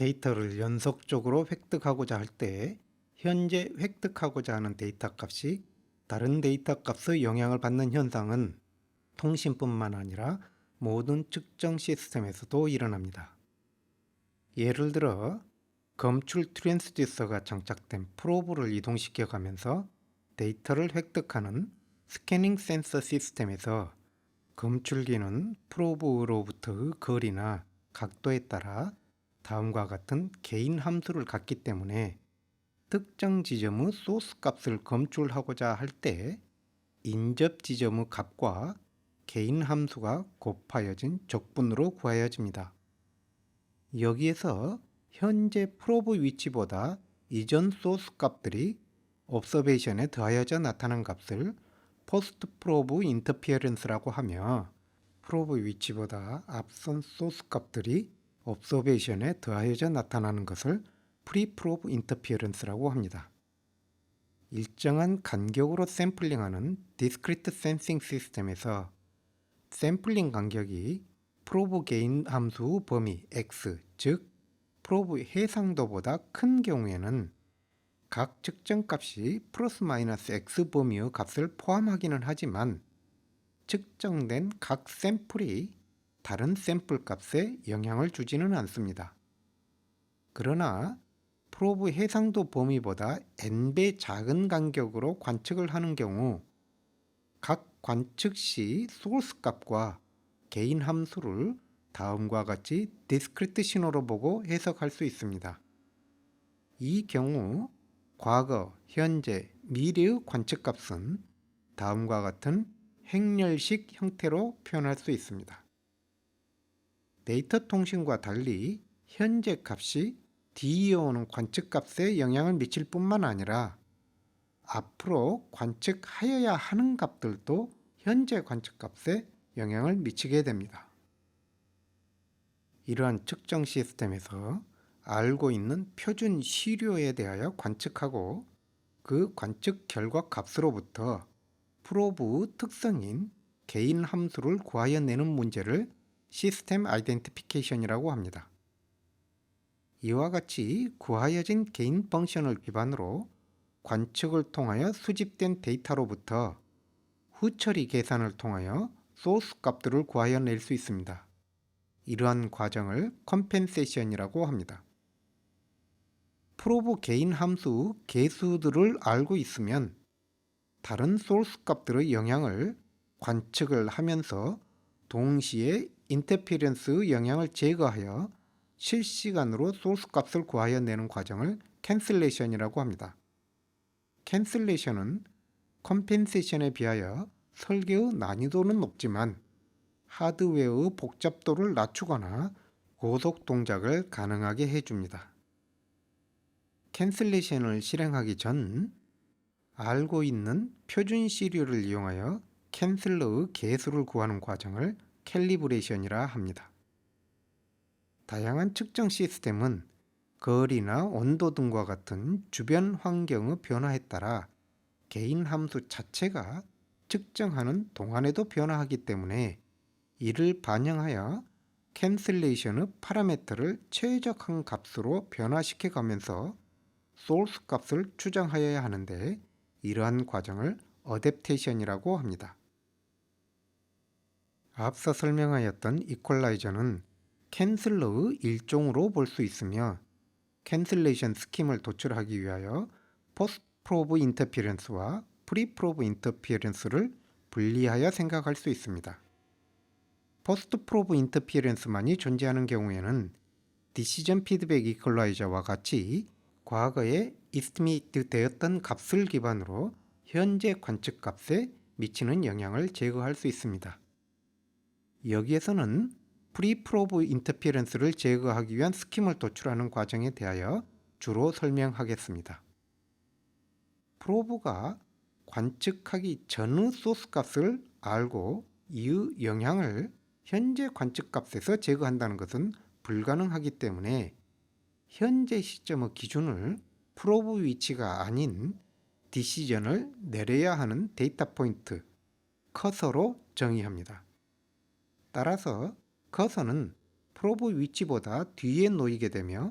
데이터를 연속적으로 획득하고자 할 때 현재 획득하고자 하는 데이터 값이 다른 데이터 값의 영향을 받는 현상은 통신뿐만 아니라 모든 측정 시스템에서도 일어납니다. 예를 들어 검출 트랜스듀서가 장착된 프로브를 이동시켜 가면서 데이터를 획득하는 스캐닝 센서 시스템에서 검출기는 프로브로부터의 거리나 각도에 따라 다음과 같은 개인 함수를 갖기 때문에 특정 지점의 소스 값을 검출하고자 할 때 인접 지점의 값과 개인 함수가 곱하여진 적분으로 구하여집니다. 여기에서 현재 프로브 위치보다 이전 소스 값들이 옵서베이션에 더하여져 나타난 값을 포스트 프로브 인터피어런스라고 하며, 프로브 위치보다 앞선 소스 값들이 옵서베이션에 더하여져 나타나는 것을 프리 프로브 인터피어런스라고 합니다. 일정한 간격으로 샘플링하는 디스크리트 센싱 시스템에서 샘플링 간격이 프로브 게인 함수 범위 x, 즉 프로브 해상도보다 큰 경우에는 각 측정 값이 플러스 마이너스 x 범위의 값을 포함하기는 하지만 측정된 각 샘플이 다른 샘플 값에 영향을 주지는 않습니다. 그러나 프로브 해상도 범위보다 n배 작은 간격으로 관측을 하는 경우 각 관측 시 소스 값과 개인 함수를 다음과 같이 디스크리트 신호로 보고 해석할 수 있습니다. 이 경우 과거, 현재, 미래의 관측 값은 다음과 같은 행렬식 형태로 표현할 수 있습니다. 데이터 통신과 달리 현재 값이 뒤이어 오는 관측 값에 영향을 미칠 뿐만 아니라 앞으로 관측하여야 하는 값들도 현재 관측 값에 영향을 미치게 됩니다. 이러한 측정 시스템에서 알고 있는 표준 시료에 대하여 관측하고 그 관측 결과 값으로부터 프로브 특성인 개인 함수를 구하여 내는 문제를 시스템 아이덴티피케이션이라고 합니다. 이와 같이 구하여진 개인 펑션을 기반으로 관측을 통하여 수집된 데이터로부터 후처리 계산을 통하여 소스 값들을 구하여 낼 수 있습니다. 이러한 과정을 컴펜세이션이라고 합니다. 프로브 개인 함수 개수들을 알고 있으면 다른 소스 값들의 영향을 관측을 하면서 동시에 인터피런스의 영향을 제거하여 실시간으로 소스 값을 구하여 내는 과정을 캔슬레이션이라고 합니다. 캔슬레이션은 컴펜세이션에 비하여 설계의 난이도는 높지만 하드웨어의 복잡도를 낮추거나 고속 동작을 가능하게 해줍니다. 캔슬레이션을 실행하기 전 알고 있는 표준 시료를 이용하여 캔슬러의 개수를 구하는 과정을 캘리브레이션이라 합니다. 다양한 측정 시스템은 거리나 온도 등과 같은 주변 환경의 변화에 따라 개인 함수 자체가 측정하는 동안에도 변화하기 때문에 이를 반영하여 캔슬레이션의 파라미터를 최적한 값으로 변화시켜 가면서 소스 값을 추정하여야 하는데, 이러한 과정을 어댑테이션이라고 합니다. 앞서 설명하였던 이퀄라이저는 캔슬러의 일종으로 볼 수 있으며, 캔슬레이션 스킴을 도출하기 위하여 포스트 프로브 인터피어런스와 프리 프로브 인터피어런스를 분리하여 생각할 수 있습니다. 포스트 프로브 인터피어런스만이 존재하는 경우에는 디시전 피드백 이퀄라이저와 같이 과거에 이스티메이트 되었던 값을 기반으로 현재 관측 값에 미치는 영향을 제거할 수 있습니다. 여기에서는 프리 프로브 인터피어런스를 제거하기 위한 스킴을 도출하는 과정에 대하여 주로 설명하겠습니다. 프로브가 관측하기 전의 소스 값을 알고 이의 영향을 현재 관측 값에서 제거한다는 것은 불가능하기 때문에 현재 시점의 기준을 프로브 위치가 아닌 디시전을 내려야 하는 데이터 포인트, 커서로 정의합니다. 따라서 커서는 프로브 위치보다 뒤에 놓이게 되며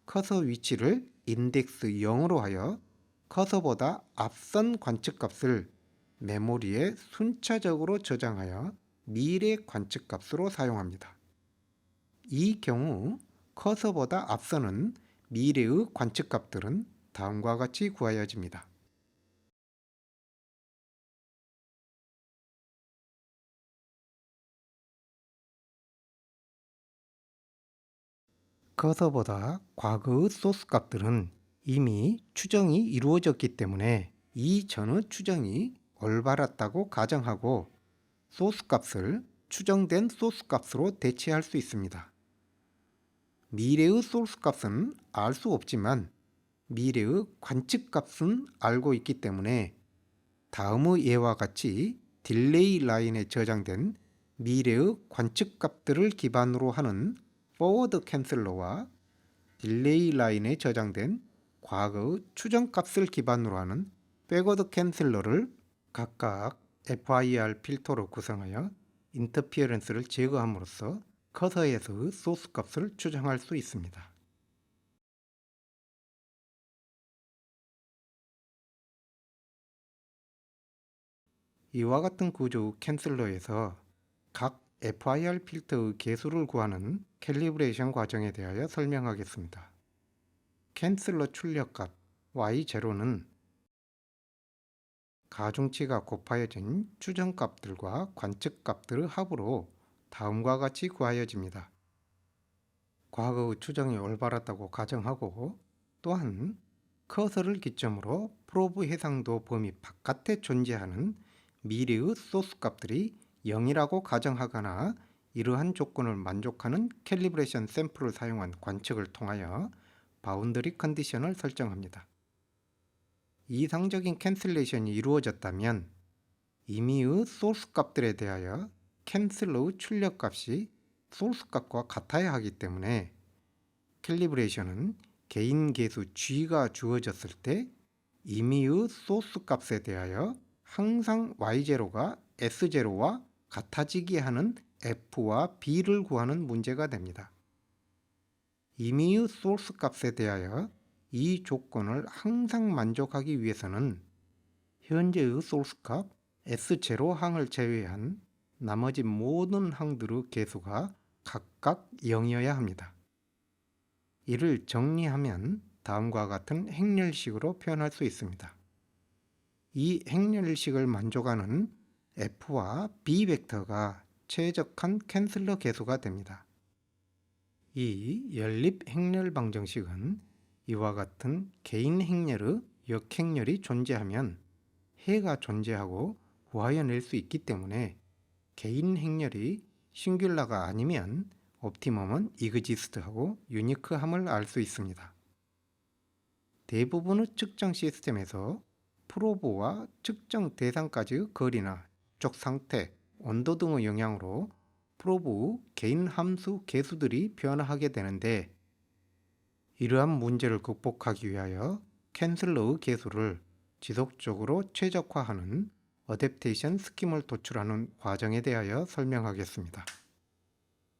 커서 위치를 인덱스 0으로 하여 커서보다 앞선 관측값을 메모리에 순차적으로 저장하여 미래 관측값으로 사용합니다. 이 경우 커서보다 앞서는 미래의 관측값들은 다음과 같이 구하여집니다. 커서보다 과거의 소스 값들은 이미 추정이 이루어졌기 때문에 이 전의 추정이 올바랐다고 가정하고 소스 값을 추정된 소스 값으로 대체할 수 있습니다. 미래의 소스 값은 알 수 없지만 미래의 관측 값은 알고 있기 때문에 다음의 예와 같이 딜레이 라인에 저장된 미래의 관측 값들을 기반으로 하는 포워드 캔슬러와 딜레이 라인에 저장된 과거의 추정 값을 기반으로 하는 백워드 캔슬러를 각각 FIR 필터로 구성하여 인터피어런스를 제거함으로써 커서에서의 소스 값을 추정할 수 있습니다. 이와 같은 구조의 캔슬러에서 각 FIR 필터의 개수를 구하는 캘리브레이션 과정에 대하여 설명하겠습니다. 캔슬러 출력값 Y0는 가중치가 곱하여진 추정값들과 관측값들의 합으로 다음과 같이 구하여집니다. 과거의 추정이 올바랐다고 가정하고 또한 커서를 기점으로 프로브 해상도 범위 바깥에 존재하는 미래의 소스 값들이 0이라고 가정하거나 이러한 조건을 만족하는 캘리브레이션 샘플을 사용한 관측을 통하여 바운더리 컨디션을 설정합니다. 이상적인 캔슬레이션이 이루어졌다면 임의의 소스 값들에 대하여 캔슬러의 출력 값이 소스 값과 같아야 하기 때문에 캘리브레이션은 개인 개수 G가 주어졌을 때 임의의 소스 값에 대하여 항상 Y0가 S0와 같아지게 하는 F와 B를 구하는 문제가 됩니다. 임의의 소스 값에 대하여 이 조건을 항상 만족하기 위해서는 현재의 소스 값 S0 항을 제외한 나머지 모든 항들의 개수가 각각 0이어야 합니다. 이를 정리하면 다음과 같은 행렬식으로 표현할 수 있습니다. 이 행렬식을 만족하는 F와 B 벡터가 최적한 캔슬러 개수가 됩니다. 이 연립 행렬 방정식은 이와 같은 개인 행렬의 역행렬이 존재하면 해가 존재하고 구하여낼 수 있기 때문에 개인 행렬이 싱귤러가 아니면 옵티멈은 이그지스트하고 유니크함을 알 수 있습니다. 대부분의 측정 시스템에서 프로브와 측정 대상까지의 거리나 쪽 상태, 온도 등의 영향으로 프로브의 개인 함수 개수들이 변화하게 되는데 이러한 문제를 극복하기 위하여 캔슬러의 개수를 지속적으로 최적화하는 어댑테이션 스킴을 도출하는 과정에 대하여 설명하겠습니다.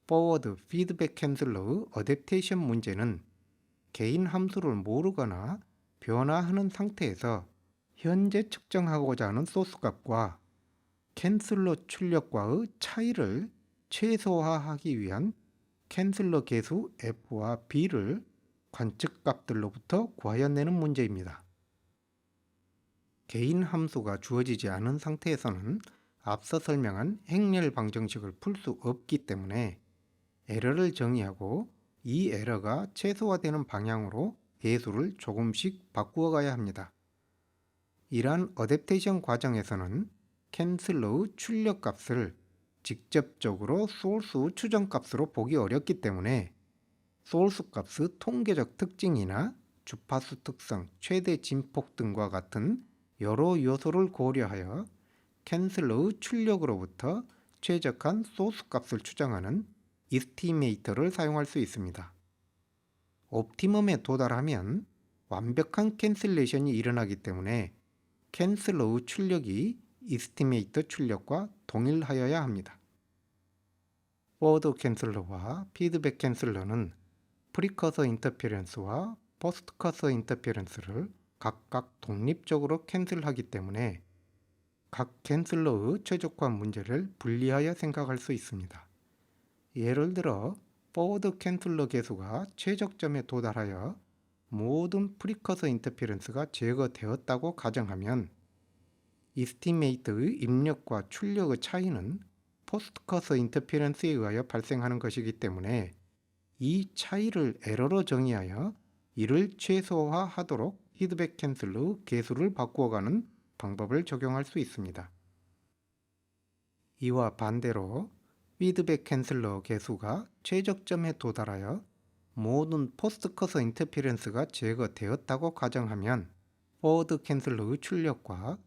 포워드 피드백 캔슬러의 어댑테이션 문제는 개인 함수를 모르거나 변화하는 상태에서 현재 측정하고자 하는 소스 값과 캔슬러 출력과의 차이를 최소화하기 위한 캔슬러 개수 F와 B를 관측값들로부터 구하여내는 문제입니다. 개인 함수가 주어지지 않은 상태에서는 앞서 설명한 행렬 방정식을 풀 수 없기 때문에 에러를 정의하고 이 에러가 최소화되는 방향으로 개수를 조금씩 바꾸어 가야 합니다. 이러한 어댑테이션 과정에서는 캔슬러의 출력값을 직접적으로 소스의 추정값으로 보기 어렵기 때문에 소스 값의 통계적 특징이나 주파수 특성, 최대 진폭 등과 같은 여러 요소를 고려하여 캔슬러의 출력으로부터 최적한 소스 값을 추정하는 이스티메이터를 사용할 수 있습니다. 옵티멈에 도달하면 완벽한 캔슬레이션이 일어나기 때문에 캔슬러의 출력이 이스티메이터 출력과 동일하여야 합니다. 포워드 캔슬러와 피드백 캔슬러는 프리커서 인터페런스와 포스트커서 인터페런스를 각각 독립적으로 캔슬하기 때문에 각 캔슬러의 최적화 문제를 분리하여 생각할 수 있습니다. 예를 들어 포워드 캔슬러 계수가 최적점에 도달하여 모든 프리커서 인터페런스가 제거되었다고 가정하면 이스티메이트의 입력과 출력의 차이는 포스트커서 인터페런스에 의하여 발생하는 것이기 때문에 이 차이를 에러로 정의하여 이를 최소화하도록 피드백 캔슬러 계수를 바꾸어가는 방법을 적용할 수 있습니다. 이와 반대로 피드백 캔슬러 계수가 최적점에 도달하여 모든 포스트커서 인터페런스가 제거되었다고 가정하면 포워드 캔슬러의 출력과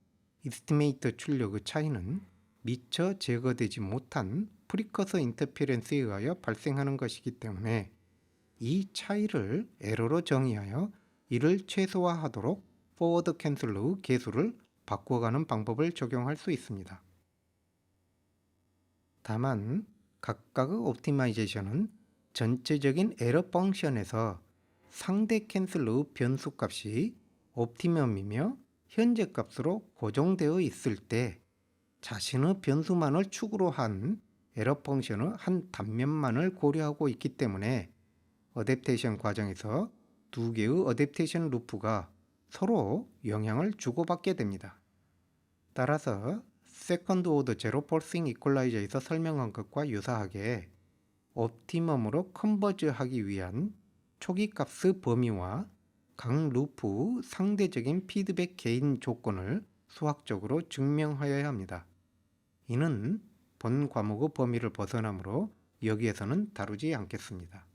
이스티메이트 출력의 차이는 미처 제거되지 못한 프리커서 인터페런스에 의하여 발생하는 것이기 때문에 이 차이를 에러로 정의하여 이를 최소화하도록 포워드 캔슬러의 계수를 바꿔가는 방법을 적용할 수 있습니다. 다만 각각의 옵티마이제이션은 전체적인 에러 펑션에서 상대 캔슬러의 변수값이 옵티멈이며 현재 값으로 고정되어 있을 때 자신의 변수만을 축으로 한 에러 펑션의 한 단면만을 고려하고 있기 때문에 어댑테이션 과정에서 두 개의 어댑테이션 루프가 서로 영향을 주고받게 됩니다. 따라서 세컨드 오더 제로 폴싱 이퀄라이저에서 설명한 것과 유사하게 옵티멈으로 컨버즈하기 위한 초기 값의 범위와 각 루프 상대적인 피드백 개인 조건을 수학적으로 증명하여야 합니다. 이는 본 과목의 범위를 벗어나므로 여기에서는 다루지 않겠습니다.